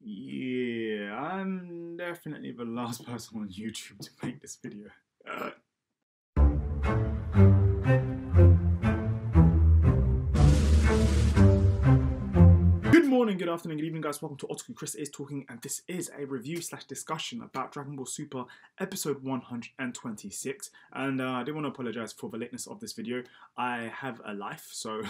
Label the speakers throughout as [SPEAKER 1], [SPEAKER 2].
[SPEAKER 1] Yeah, I'm definitely the last person on YouTube to make this video. Good morning, good afternoon, good evening, guys. Welcome to Otaku. Chris is talking, and this is a review slash discussion about Dragon Ball Super episode 126. And I do want to apologize for the lateness of this video. I have a life, so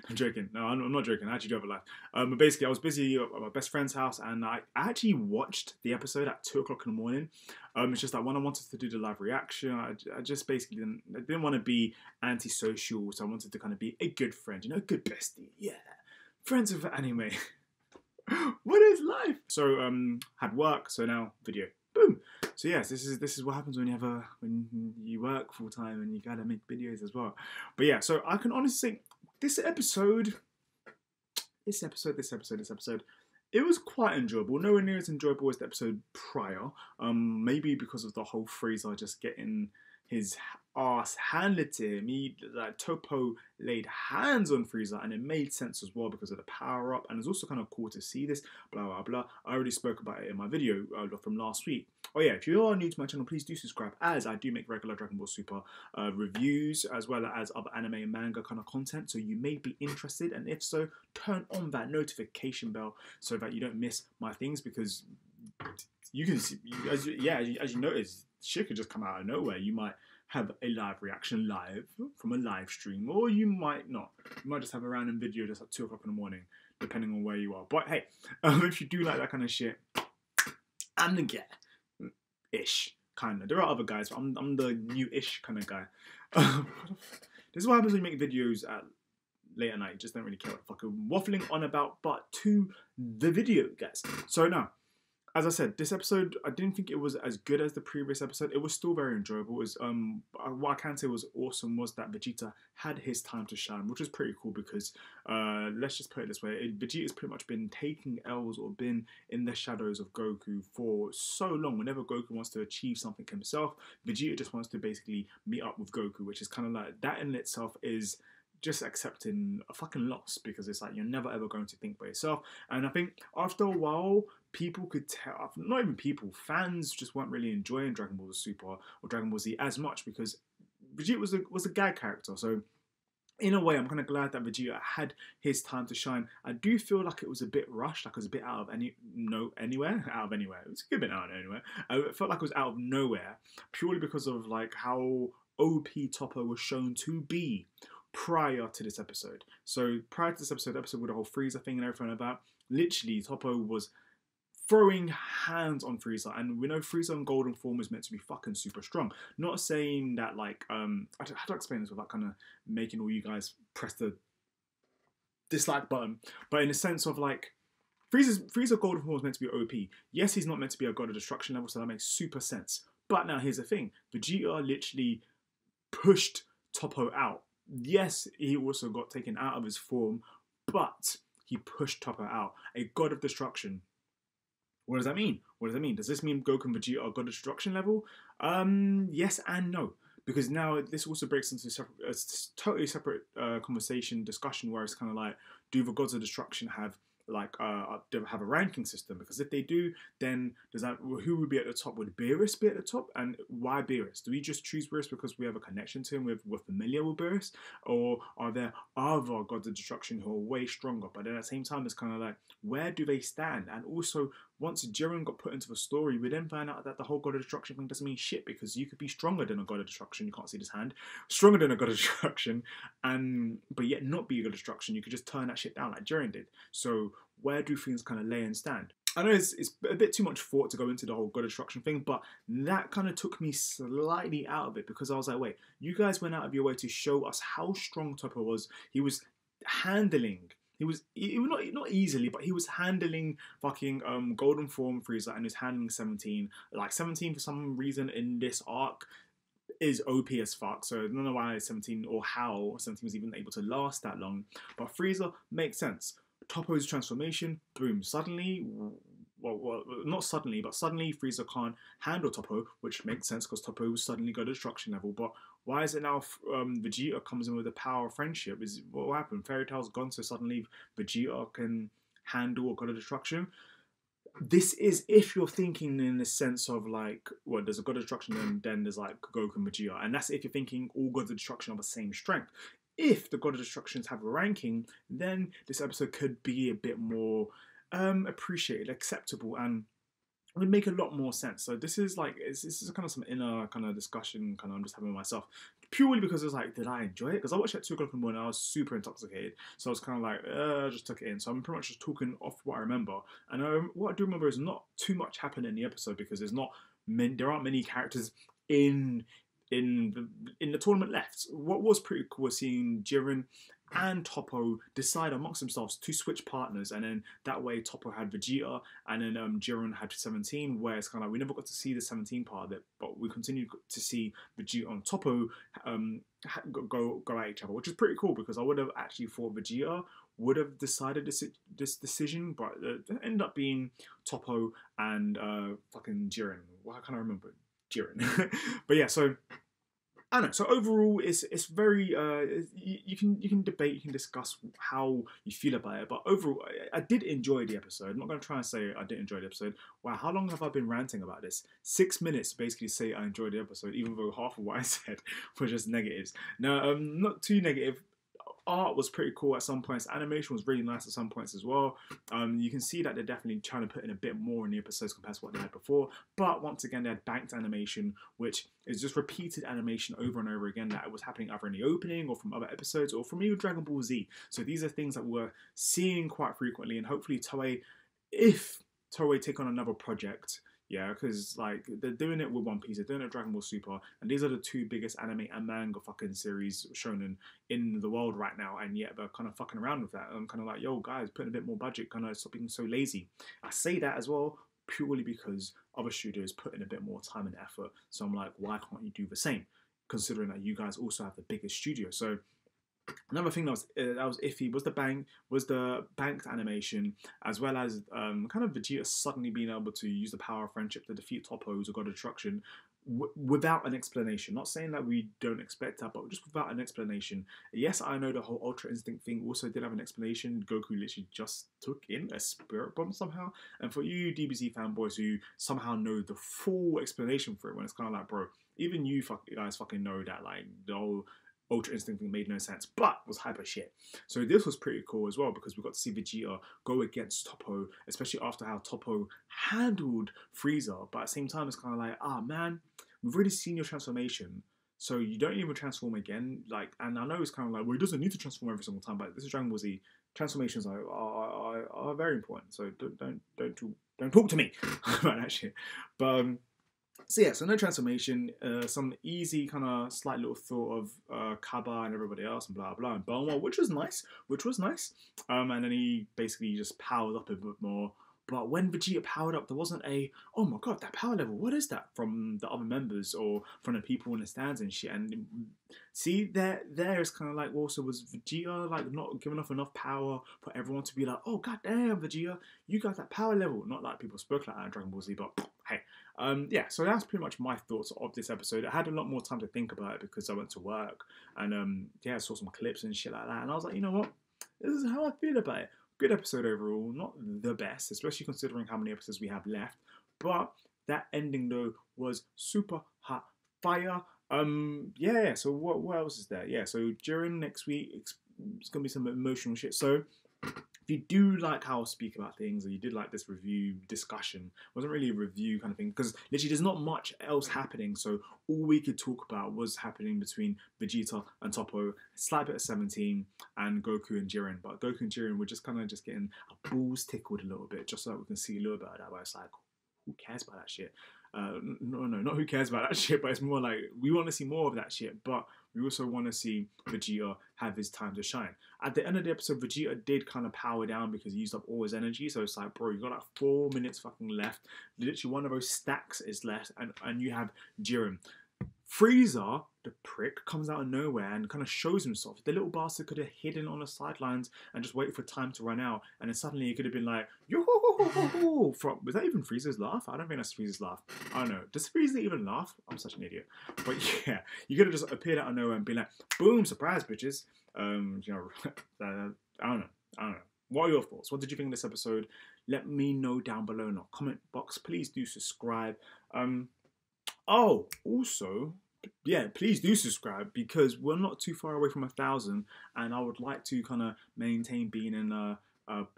[SPEAKER 1] I'm joking. No, I'm not joking. I actually do have a life. But basically, I was busy at my best friend's house, and I actually watched the episode at 2 o'clock in the morning. It's just that when I wanted to do the live reaction, I just basically didn't want to be antisocial, so I wanted to kind of be a good friend, you know, a good bestie. Yeah. Friends with anime. What is life? So had work, so now video. Boom. So yes, this is what happens when you work full time and you gotta make videos as well. But yeah, so I can honestly say this episode, it was quite enjoyable. Nowhere near as enjoyable as the episode prior. Maybe because of the whole Frieza just getting his ass handed to him. Like Toppo laid hands on Frieza, and it made sense as well because of the power up. And it's also kind of cool to see this. Blah blah blah. I already spoke about it in my video from last week. Oh yeah, if you are new to my channel, please do subscribe, as I do make regular Dragon Ball Super reviews as well as other anime and manga kind of content. So you may be interested, and if so, turn on that notification bell so that you don't miss my things, because you can see, as you notice, shit could just come out of nowhere. You might have a live reaction live from a live stream, or you might not. You might just have a random video just at 2 o'clock in the morning, depending on where you are. But hey, if you do like that kind of shit, I'm the guy-ish, kind of. There are other guys, but I'm the new-ish kind of guy. This is what happens when you make videos at late at night. You just don't really care what the fuck I'm waffling on about, but to the video, guys. So now, as I said, this episode, I didn't think it was as good as the previous episode. It was still very enjoyable. It was, what I can say was awesome was that Vegeta had his time to shine, which was pretty cool because, let's just put it this way, Vegeta's pretty much been taking L's or been in the shadows of Goku for so long. Whenever Goku wants to achieve something himself, Vegeta just wants to basically meet up with Goku, which is kind of like, that in itself is just accepting a fucking loss, because it's like you're never ever going to think by yourself. And I think after a while, people could tell, not even people, fans just weren't really enjoying Dragon Ball Super or Dragon Ball Z as much because Vegeta was a gag character. So in a way, I'm kind of glad that Vegeta had his time to shine. I do feel like it was a bit rushed, like it was a bit out of anywhere. It was a good bit out of anywhere. It felt like it was out of nowhere, purely because of like how OP Toppo was shown to be prior to this episode. So prior to this episode with the whole Frieza thing and everything like that, literally Toppo was throwing hands on Frieza, and we know Frieza in golden form is meant to be fucking super strong. Not saying that like how do I explain this without kind of making all you guys press the dislike button, but in the sense of like Frieza golden form is meant to be OP. Yes, he's not meant to be a god of destruction level, so that makes super sense. But now here's the thing, Vegeta literally pushed Toppo out. Yes, he also got taken out of his form, but he pushed Toppo out. A god of destruction. What does that mean? What does that mean? Does this mean Goku and Vegeta are god of destruction level? Yes and no. Because now this also breaks into a totally separate conversation, discussion, where it's kind of like, do the gods of destruction have like have a ranking system? Because if they do, then does that, who would be at the top? Would Beerus be at the top? And why Beerus? Do we just choose Beerus because we have a connection to him, we're familiar with Beerus, or are there other gods of destruction who are way stronger? But then at the same time, it's kind of like, where do they stand? And also, once Jiren got put into the story, we then find out that the whole god of destruction thing doesn't mean shit, because you could be stronger than a god of destruction, you can't see this hand, stronger than a god of destruction, but yet not be a god of destruction. You could just turn that shit down like Jiren did. So where do things kind of lay and stand? I know it's a bit too much thought to go into the whole god of destruction thing, but that kind of took me slightly out of it, because I was like, wait, you guys went out of your way to show us how strong Toppo was. He was handling, he was not easily, but he was handling fucking golden form Frieza, and he was handling 17. Like 17 for some reason in this arc is OP as fuck, so I don't know why 17 or how 17 was even able to last that long. But Frieza makes sense. Toppo's transformation, boom, suddenly, well, not suddenly, but suddenly Frieza can't handle Toppo, which makes sense because Toppo was suddenly got a destruction level. But why is it now Vegeta comes in with the power of friendship? What happened? Fairy Tail's gone, so suddenly Vegeta can handle a god of destruction. this is if you're thinking in the sense of like, well, there's a god of destruction and then there's like Goku and Vegeta, and that's if you're thinking all gods of destruction are the same strength. If the god of destructions have a ranking, then this episode could be a bit more appreciated, acceptable, and it would make a lot more sense. So this is like, this is kind of some inner kind of discussion kind of I'm just having with myself, purely because it's like, did I enjoy it? Because I watched it at 2 o'clock in the morning, I was super intoxicated, so I was kind of like, I just took it in. So I'm pretty much just talking off what I remember, and what I do remember is not too much happened in the episode because there aren't many characters in the tournament left. What was pretty cool was seeing Jiren and Toppo decide amongst themselves to switch partners, and then that way Toppo had Vegeta, and then Jiren had 17. Where it's kind of like we never got to see the 17 part of it, but we continued to see Vegeta and Toppo go at each other, which is pretty cool because I would have actually thought Vegeta would have decided this decision, but it ended up being Toppo and fucking Jiren. Well, I can't remember Jiren, but yeah, so. I don't know. So overall, it's very you can debate, you can discuss how you feel about it, but overall, I did enjoy the episode. I'm not going to try and say I didn't enjoy the episode. Wow, how long have I been ranting about this? 6 minutes basically say I enjoyed the episode, even though half of what I said were just negatives. Now, not too negative. Art was pretty cool at some points. Animation was really nice at some points as well. You can see that they're definitely trying to put in a bit more in the episodes compared to what they had before. But once again, they had banked animation, which is just repeated animation over and over again that was happening either in the opening or from other episodes or from even Dragon Ball Z. So these are things that we're seeing quite frequently, and hopefully Toei, if Toei take on another project, yeah, because like they're doing it with One Piece, they're doing it with Dragon Ball Super, and these are the two biggest anime and manga fucking series shown in the world right now, and yet they're kind of fucking around with that. I'm kind of like, yo guys, put in a bit more budget, kind of stop being so lazy. I say that as well purely because other studios put in a bit more time and effort. So I'm like, why can't you do the same? Considering that you guys also have the biggest studio. So another thing that was iffy was the banked animation, as well as kind of Vegeta suddenly being able to use the power of friendship to defeat Toppo, who's a god of destruction, without an explanation. Not saying that we don't expect that, but just without an explanation. Yes, I know the whole Ultra Instinct thing also did have an explanation. Goku literally just took in a spirit bomb somehow. And for you DBZ fanboys who somehow know the full explanation for it, when it's kind of like, bro, even you guys fucking know that like the whole Ultra Instinct thing made no sense, but was hyper shit. So this was pretty cool as well because we got to see Vegeta go against Toppo, especially after how Toppo handled Frieza. But at the same time, it's kind of like, man, we've already seen your transformation, so you don't even transform again. Like, and I know it's kind of like, well, he doesn't need to transform every single time, but this is Dragon Ball Z. Transformations are very important. So don't talk to me about that shit. But so yeah, so no transformation, some easy kind of slight little thought of Kaba and everybody else and blah blah and Bulma, which was nice. And then he basically just powered up a bit more. But when Vegeta powered up, there wasn't a, oh my god, that power level, what is that? From the other members or from the people in the stands and shit. And see, there is kind of like, well, so was Vegeta like not giving off enough power for everyone to be like, oh god damn, Vegeta, you got that power level? Not like people spoke like that in Dragon Ball Z, but hey. Yeah, so that's pretty much my thoughts of this episode. I had a lot more time to think about it because I went to work and yeah, I saw some clips and shit like that. And I was like, you know what? This is how I feel about it. Good episode overall, not the best, especially considering how many episodes we have left. But that ending though was super hot fire. Yeah. So what else is there? Yeah. So during next week, it's gonna be some emotional shit. So if you do like how I speak about things, or you did like this review discussion, it wasn't really a review kind of thing because literally there's not much else happening. So all we could talk about was happening between Vegeta and Toppo, a slight bit of 17, and Goku and Jiren. But Goku and Jiren were just kind of just getting our balls tickled a little bit, just so that we can see a little bit of that. But it's like, who cares about that shit? No, not who cares about that shit, but it's more like we want to see more of that shit, but we also want to see Vegeta have his time to shine. At the end of the episode, Vegeta did kind of power down because he used up all his energy, so it's like, bro, you got like 4 minutes fucking left. Literally one of those stacks is left, and you have Jiren. Frieza, the prick, comes out of nowhere and kind of shows himself. The little bastard could have hidden on the sidelines and just waited for time to run out, and then suddenly he could have been like, yo, was that even Frieza's laugh? I don't think that's Frieza's laugh. I don't know. Does Frieza even laugh? I'm such an idiot. But yeah, you could have just appeared out of nowhere and been like, boom, surprise, bitches. You know, I don't know. What are your thoughts? What did you think of this episode? let me know down below in the comment box. Please do subscribe. Oh, also, yeah, please do subscribe because we're not too far away from 1,000, and I would like to kind of maintain being in a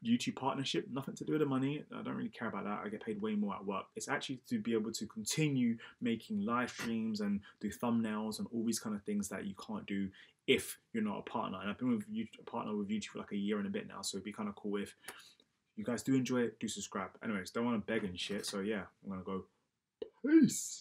[SPEAKER 1] YouTube partnership. Nothing to do with the money. I don't really care about that. I get paid way more at work. It's actually to be able to continue making live streams and do thumbnails and all these kind of things that you can't do if you're not a partner. And I've been with a partner with YouTube for like a year and a bit now, so it'd be kind of cool if you guys do enjoy it. Do subscribe. Anyways, don't want to beg and shit. So yeah, I'm gonna go. Peace.